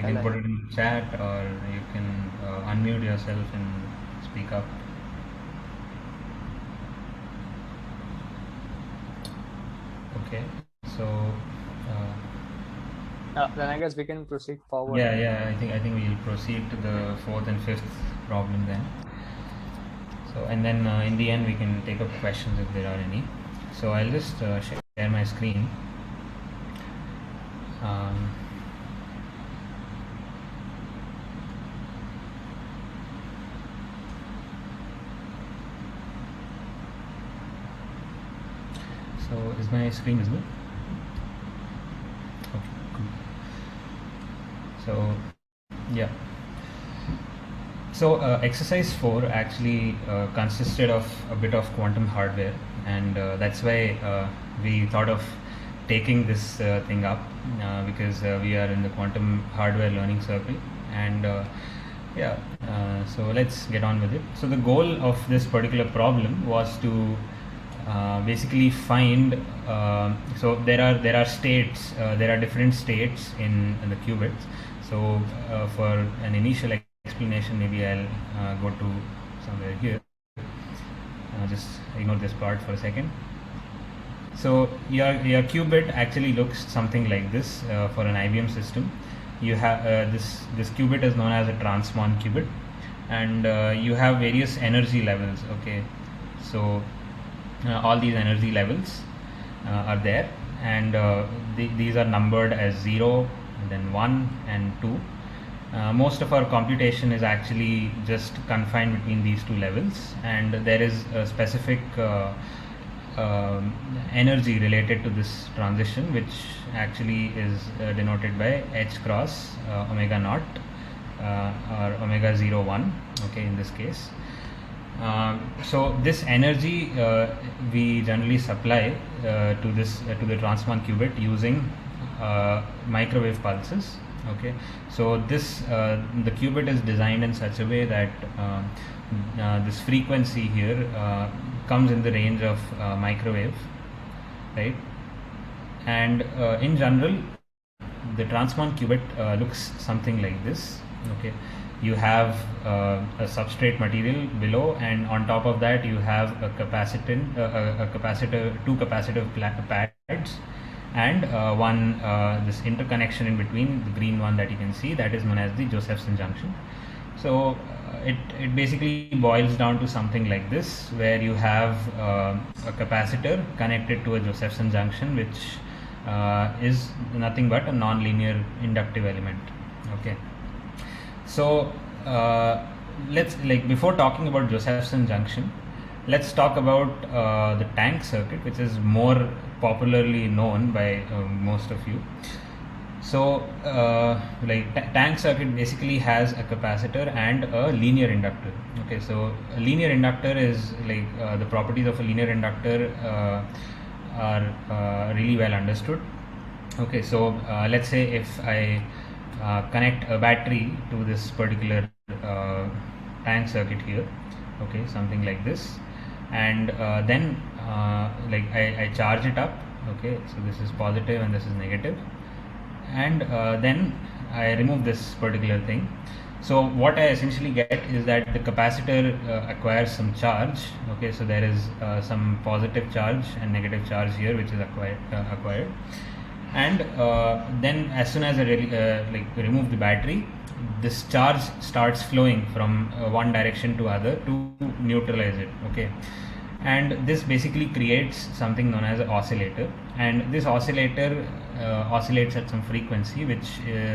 You can put it in chat, or you can unmute yourself and speak up. Okay, so then I guess we can proceed forward. yeah, I think we'll proceed to the fourth and fifth problem then. So, and then in the end we can take up questions if there are any. So I'll just share my screen. Um, so is my screen visible? Okay, cool. So yeah. So exercise 4 actually consisted of a bit of quantum hardware, and that's why we thought of taking this thing up, because we are in the quantum hardware learning circle. And yeah, so let's get on with it. So the goal of this particular problem was to basically find, so there are states, there are different states in the qubits. So for an initial explanation, maybe I'll go to somewhere here. Just ignore this part for a second. So your qubit actually looks something like this for an IBM system. You have this qubit is known as a transmon qubit, and you have various energy levels. Okay, so all these energy levels are there, and these are numbered as 0, and then 1 and 2. Most of our computation is actually just confined between these two levels, and there is a specific energy related to this transition, which actually is denoted by h cross omega naught or omega 0 1, okay, in this case. So this energy we generally supply to the transmon qubit using microwave pulses. Okay, so the qubit is designed in such a way that this frequency here comes in the range of microwave, right? And in general, the transmon qubit looks something like this. Okay, you have a substrate material below, and on top of that you have a capacitor, two capacitive pads, and one this interconnection in between, the green one that you can see, that is known as the Josephson junction. So it basically boils down to something like this, where you have a capacitor connected to a Josephson junction, which is nothing but a non-linear inductive element. Okay, so let's, like, before talking about Josephson junction, let's talk about the tank circuit, which is more popularly known by most of you. So like tank circuit basically has a capacitor and a linear inductor. Okay, so a linear inductor is like the properties of a linear inductor are really well understood. Okay, so let's say if I connect a battery to this particular tank circuit here, okay, something like this, and then like I charge it up. Okay, so this is positive and this is negative, and then I remove this particular thing. So what I essentially get is that the capacitor acquires some charge. Okay, so there is some positive charge and negative charge here, which is acquired. And then as soon as I like remove the battery, this charge starts flowing from one direction to other to neutralize it. Okay, and this basically creates something known as an oscillator, and this oscillator oscillates at some frequency, which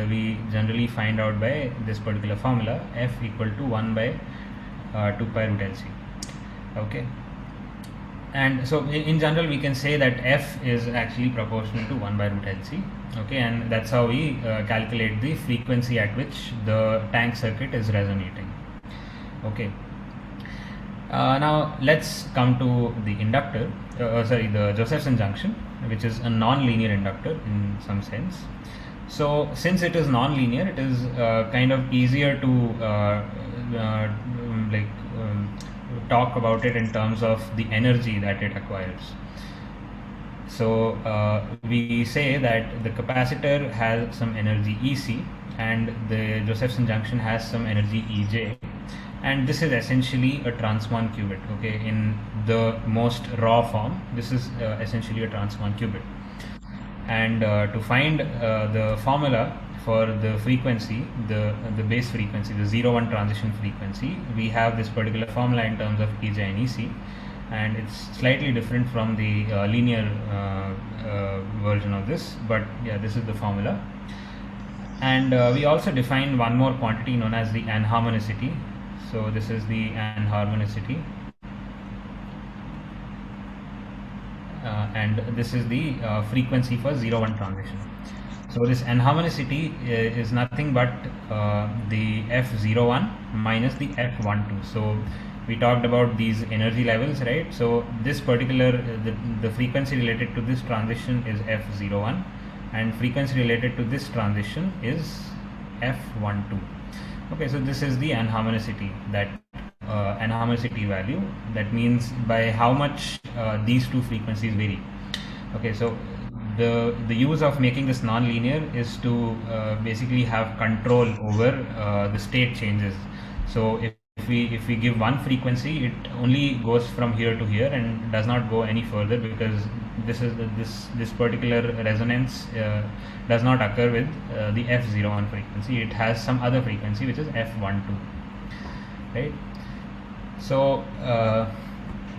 we generally find out by this particular formula, f equal to 1 by 2 pi root LC. Okay, and so in general we can say that f is actually proportional to 1 by root LC. Okay, and that's how we calculate the frequency at which the tank circuit is resonating. Okay, now let's come to the inductor, the Josephson junction, which is a non-linear inductor in some sense. So since it is non-linear, it is kind of easier to like talk about it in terms of the energy that it acquires. So we say that the capacitor has some energy EC and the Josephson junction has some energy EJ, and this is essentially a transmon qubit. Okay, in the most raw form, this is essentially a transmon qubit. And to find the formula for the frequency, the base frequency, the 0-1 transition frequency, we have this particular formula in terms of EJ and EC, and it's slightly different from the linear version of this, but yeah, this is the formula. And we also define one more quantity known as the anharmonicity. So this is the anharmonicity, and this is the frequency for 0-1 transition. So this anharmonicity is nothing but the F01 minus the F12. So we talked about these energy levels, right? So this particular the frequency related to this transition is F01, and frequency related to this transition is F12. Okay, so this is the anharmonicity, that anharmonicity value. That means by how much these two frequencies vary. Okay, so the use of making this non-linear is to basically have control over the state changes. So if we give one frequency, it only goes from here to here and does not go any further, because this particular resonance does not occur with the F01 frequency. It has some other frequency which is F12, right? So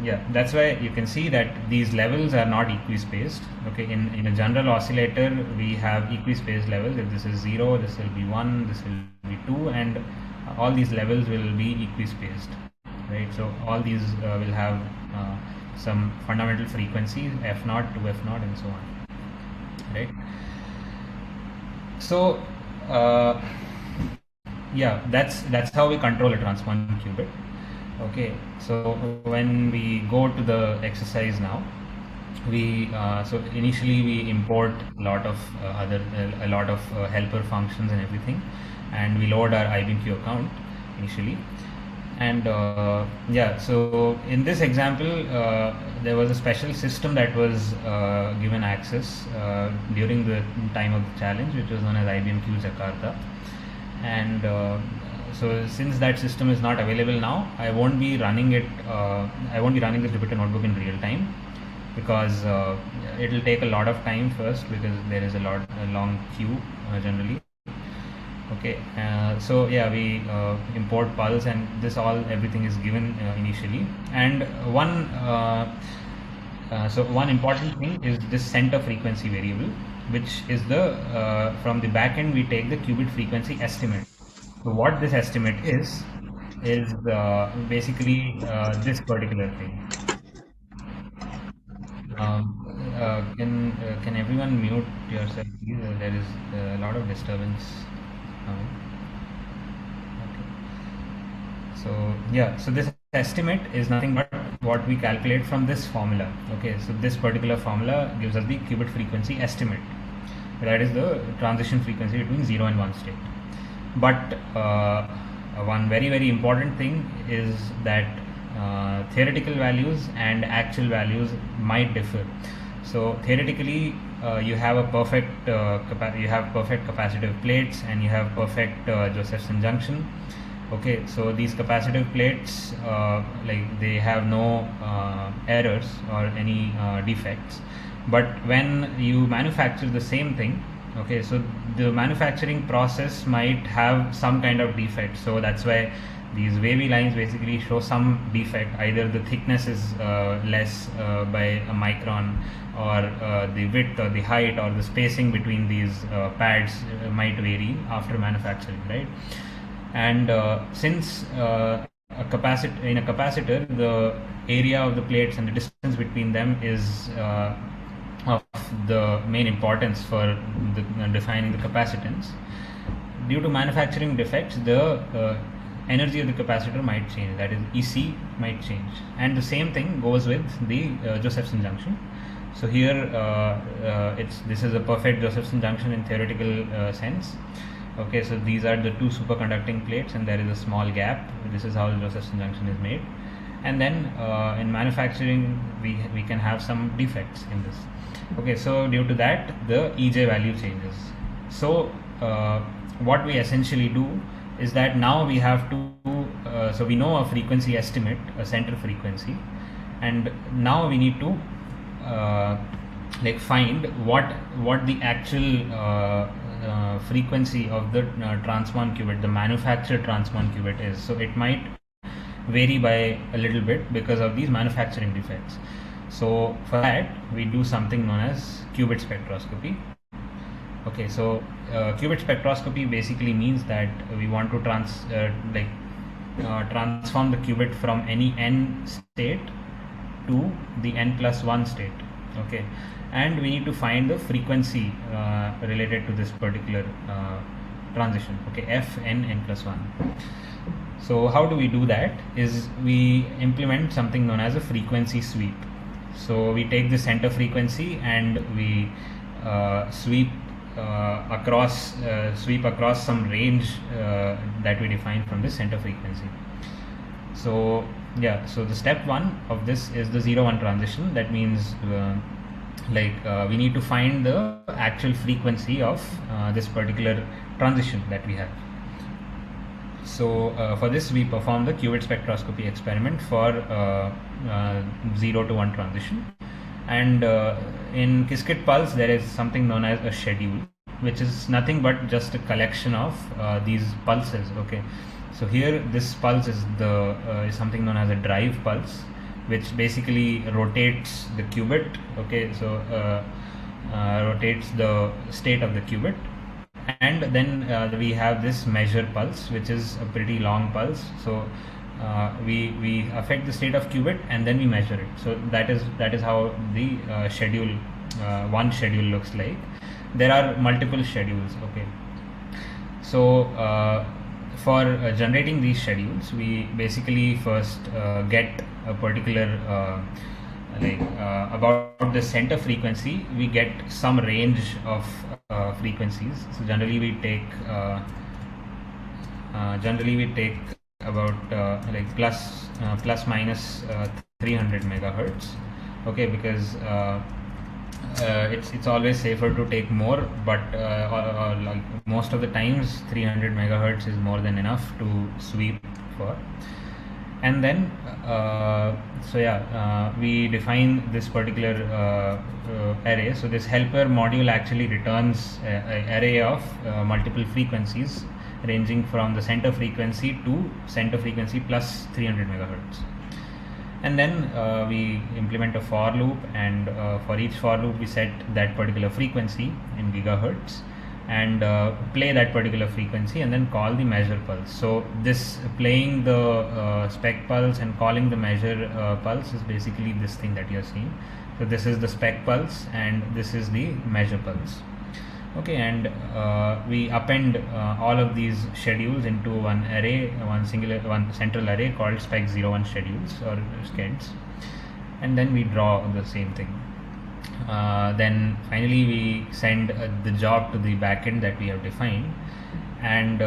yeah, that's why you can see that these levels are not equispaced. Okay, in a general oscillator we have equispaced levels. If this is 0, this will be 1, this will be 2, and all these levels will be equispaced, right? So all these will have some fundamental frequencies, F0 to F0 and so on, right? So yeah, that's how we control a transmon qubit. Okay, so when we go to the exercise now, we so initially we import a lot of helper functions and everything, and we load our IBMQ account initially. And yeah, so in this example there was a special system that was given access during the time of the challenge, which was known as IBMQ Jakarta. And so since that system is not available now, I won't be running it. I won't be running the Jupyter Notebook in real time, because it will take a lot of time first, because there is a long queue generally. Okay, so yeah, we import pulse, and everything is given initially. And one important thing is this center frequency variable, which is the from the back end we take the qubit frequency estimate. So what this estimate is basically this particular thing. Can everyone mute yourself, please? There is a lot of disturbance. Okay. So yeah, so this estimate is nothing but what we calculate from this formula. Okay, so this particular formula gives us the qubit frequency estimate. That is the transition frequency between 0 and 1 state. But one very important thing is that theoretical values and actual values might differ. So theoretically you have a perfect capacitive plates, and you have perfect Josephson junction. Okay, so these capacitive plates they have no errors or any defects. But when you manufacture the same thing, okay, so the manufacturing process might have some kind of defect. So that's why these wavy lines basically show some defect. Either the thickness is less by a micron, or the width or the height or the spacing between these pads might vary after manufacturing, right? And since in a capacitor, the area of the plates and the distance between them is of the main importance for defining the capacitance. Due to manufacturing defects, the energy of the capacitor might change, that is EC might change. And the same thing goes with the Josephson junction. So here this is a perfect Josephson junction in theoretical sense. Okay, so these are the two superconducting plates, and there is a small gap. This is how the Josephson junction is made. and then in manufacturing we can have some defects in this. Okay, so due to that the EJ value changes. So what we essentially do is that now we have to so we know a frequency estimate, a center frequency, and now we need to like find what the actual frequency of the transmon qubit, the manufactured transmon qubit is. So it might vary by a little bit because of these manufacturing defects. So for that we do something known as qubit spectroscopy. Okay, so qubit spectroscopy basically means that we want to transform the qubit from any n state to the n+1 state. Okay, and we need to find the frequency related to this particular transition. Okay, fn n+1. So how do we do that is we implement something known as a frequency sweep. So we take the center frequency and we sweep across some range that we define from the center frequency. So yeah, so the step one of this is the 0-1 transition. That means we need to find the actual frequency of this particular transition that we have. So for this we perform the qubit spectroscopy experiment for 0 to 1 transition, and in Qiskit pulse there is something known as a schedule, which is nothing but just a collection of these pulses. Okay, so here this pulse is something known as a drive pulse, which basically rotates the qubit. Okay, so rotates the state of the qubit. And then we have this measure pulse, which is a pretty long pulse. So we affect the state of qubit and then we measure it. So that is how the one schedule looks like. There are multiple schedules. Okay, so for generating these schedules, we basically first get a particular about the center frequency. We get some range of frequencies. So generally we take about plus minus 300 megahertz. Okay, because it's always safer to take more, but like most of the times 300 megahertz is more than enough to sweep for. And then we define this particular array. So this helper module actually returns an array of multiple frequencies ranging from the center frequency to center frequency plus 300 megahertz. And then we implement a for loop, and for each for loop we set that particular frequency in gigahertz and play that particular frequency and then call the measure pulse. So this playing the spec pulse and calling the measure pulse is basically this thing that you're seeing. So this is the spec pulse and this is the measure pulse. Okay, and we append all of these schedules into one array, one central array called spec 01 schedules or skeds, and then we draw the same thing. Then finally we send the job to the backend that we have defined, and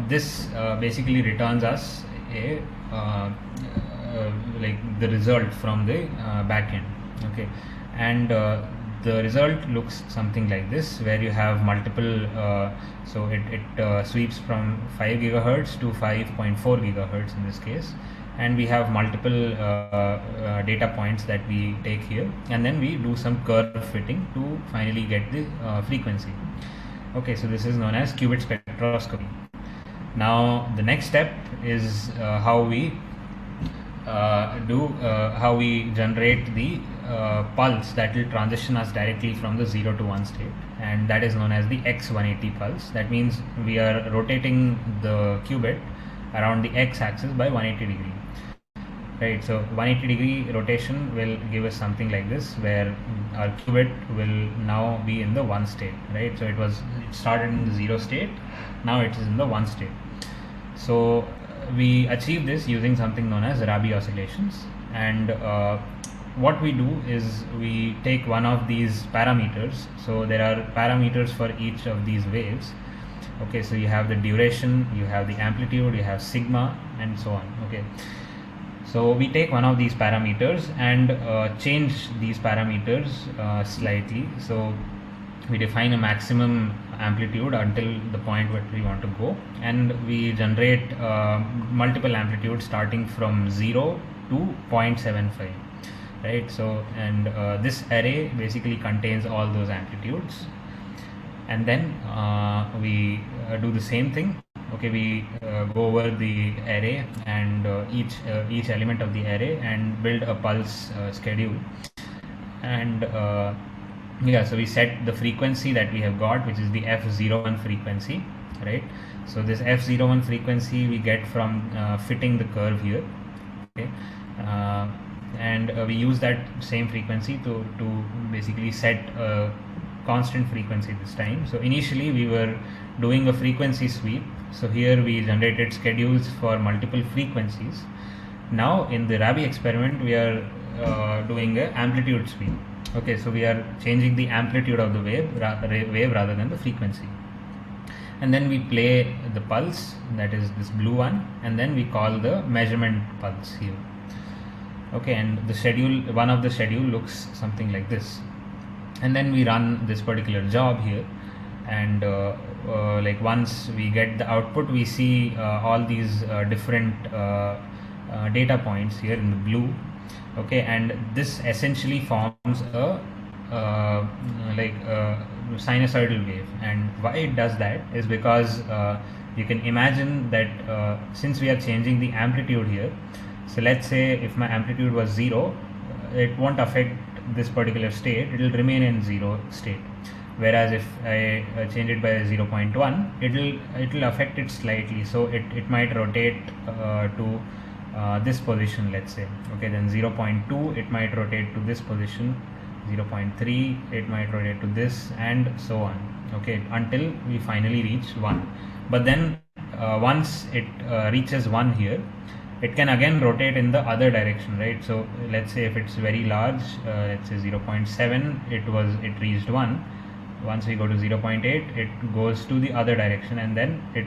this basically returns us a the result from the backend. Okay, and the result looks something like this, where you have multiple so it sweeps from 5 gigahertz to 5.4 gigahertz in this case, and we have multiple data points that we take here, and then we do some curve fitting to finally get the frequency. Okay, so this is known as qubit spectroscopy. Now the next step is how we generate the pulse that will transition us directly from the 0 to 1 state, and that is known as the x180 pulse. That means we are rotating the qubit around the x-axis by 180 degree. Right, so 180 degree rotation will give us something like this, where our qubit will now be in the 1 state. Right, so it started in the 0 state, now it is in the 1 state. So we achieve this using something known as Rabi oscillations, and what we do is we take one of these parameters. So there are parameters for each of these waves. Okay, so you have the duration, you have the amplitude, you have sigma, and so on. Okay, So we take one of these parameters and change these parameters slightly. So we define a maximum amplitude until the point where we want to go, and we generate multiple amplitudes starting from 0 to 0.75, right? So, and this array basically contains all those amplitudes, and then we do the same thing. Okay, we go over the array and each element of the array and build a pulse schedule, and yeah, so we set the frequency that we have got, which is the F01 frequency, right? So this F01 frequency we get from fitting the curve here, okay? And we use that same frequency to basically set a constant frequency this time. So initially we were doing a frequency sweep. So here we generated schedules for multiple frequencies. Now in the Rabi experiment we are doing an amplitude sweep. Okay, so we are changing the amplitude of the wave rather than the frequency. And then we play the pulse, that is this blue one, and then we call the measurement pulse here. Okay, and the schedule, one of the schedule looks something like this. And then we run this particular job here, and like once we get the output, we see all these different data points here in the blue. Okay, and this essentially forms a sinusoidal wave. And why it does that is because you can imagine that since we are changing the amplitude here, so let's say if my amplitude was 0, it won't affect this particular state, it will remain in 0 state. Whereas if I change it by 0.1, it will affect it slightly, so it might rotate to this position, let's say. Okay, then 0.2 it might rotate to this position, 0.3 it might rotate to this, and so on. Okay, until we finally reach 1. But then once it reaches 1 here, it can again rotate in the other direction, right? So let's say if it's very large, let's say 0.7, it reached 1. Once we go to 0.8, it goes to the other direction, and then it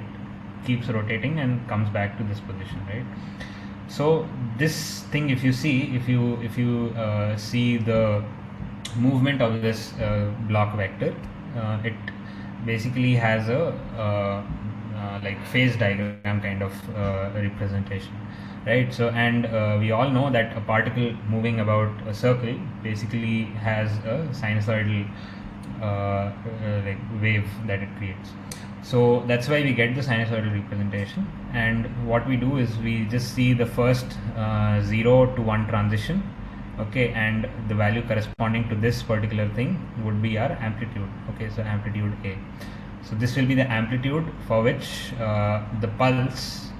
keeps rotating and comes back to this position, right? So this thing, if you see the movement of this block vector, it basically has a like phase diagram kind of representation, right? So, and we all know that a particle moving about a circle basically has a sinusoidal like wave that it creates. So that's why we get the sinusoidal representation. And what we do is we just see the first 0 to 1 transition, okay, and the value corresponding to this particular thing would be our amplitude. Okay, so amplitude A. So this will be the amplitude for which the pulse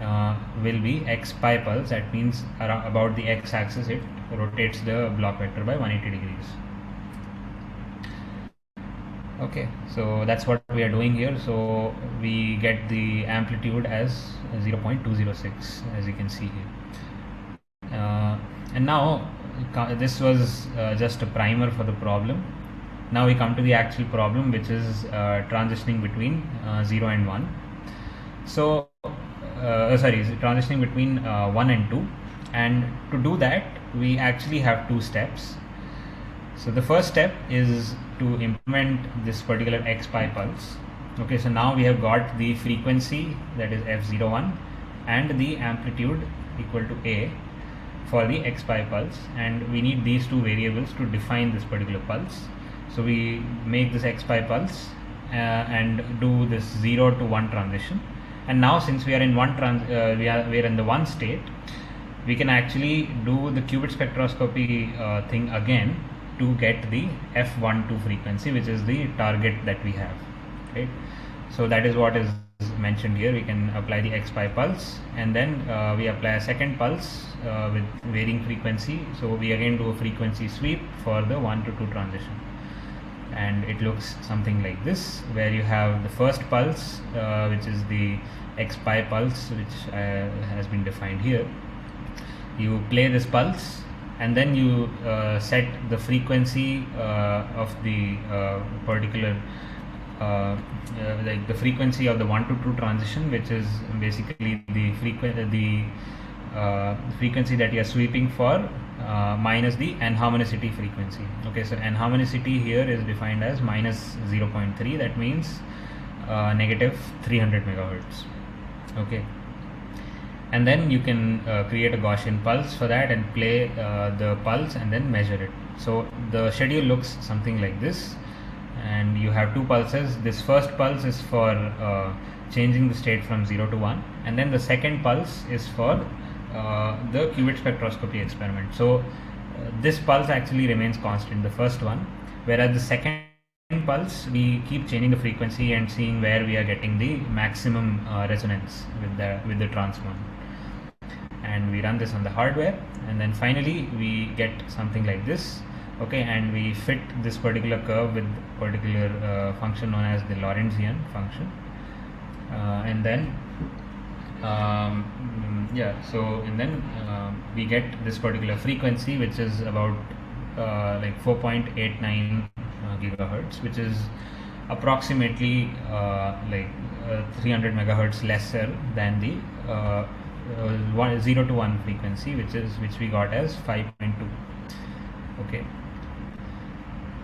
will be x pi pulse. That means about the x-axis it rotates the block vector by 180 degrees. Okay, so that's what we are doing here. So we get the amplitude as 0.206, as you can see here. And now this was just a primer for the problem. Now we come to the actual problem, which is transitioning between 0 and 1. So transitioning between 1 and 2. And to do that, we actually have 2 steps. So the first step is to implement this particular x pi pulse. Okay, so now we have got the frequency, that is F01, and the amplitude equal to A for the x pi pulse, and we need these 2 variables to define this particular pulse. So we make this x pi pulse and do this 0 to 1 transition. And now since we are in we are in the 1 state, we can actually do the qubit spectroscopy thing again to get the F12 frequency, which is the target that we have, right? So that is what is mentioned here. We can apply the x pi pulse, and then we apply a second pulse with varying frequency. So we again do a frequency sweep for the 1 to 2 transition, and it looks something like this, where you have the first pulse, which is the x pi pulse, which has been defined here. You play this pulse, and then you set the frequency of the particular like the frequency of the 1 to 2 transition, which is basically the frequency that you are sweeping for minus the anharmonicity frequency. Okay, so anharmonicity here is defined as minus 0.3. That means negative 300 megahertz. Okay, and then you can create a Gaussian pulse for that and play the pulse and then measure it. So the schedule looks something like this, and you have two pulses. This first pulse is for changing the state from 0 to 1, and then the second pulse is for the qubit spectroscopy experiment. So this pulse actually remains constant, the first one, whereas the second pulse we keep changing the frequency and seeing where we are getting the maximum resonance with the transmon. And we run this on the hardware, and then finally we get something like this. Okay, and we fit this particular curve with particular function known as the Lorentzian function, and then we get this particular frequency, which is about like 4.89 gigahertz, which is approximately 300 megahertz lesser than the 0 to 1 frequency, which we got as 5.2. Okay,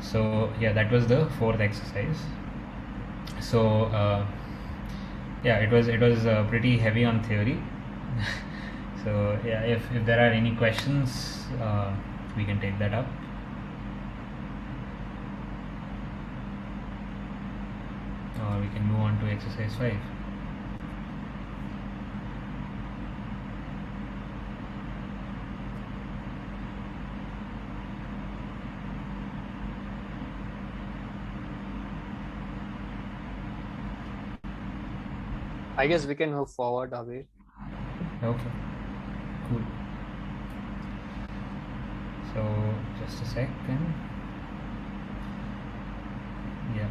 so yeah, that was the fourth exercise. So yeah, it was pretty heavy on theory. So yeah, if there are any questions, we can take that up. Or we can move on to exercise 5. I guess we can move forward, Abhi. Okay, cool. So just a second. Yeah.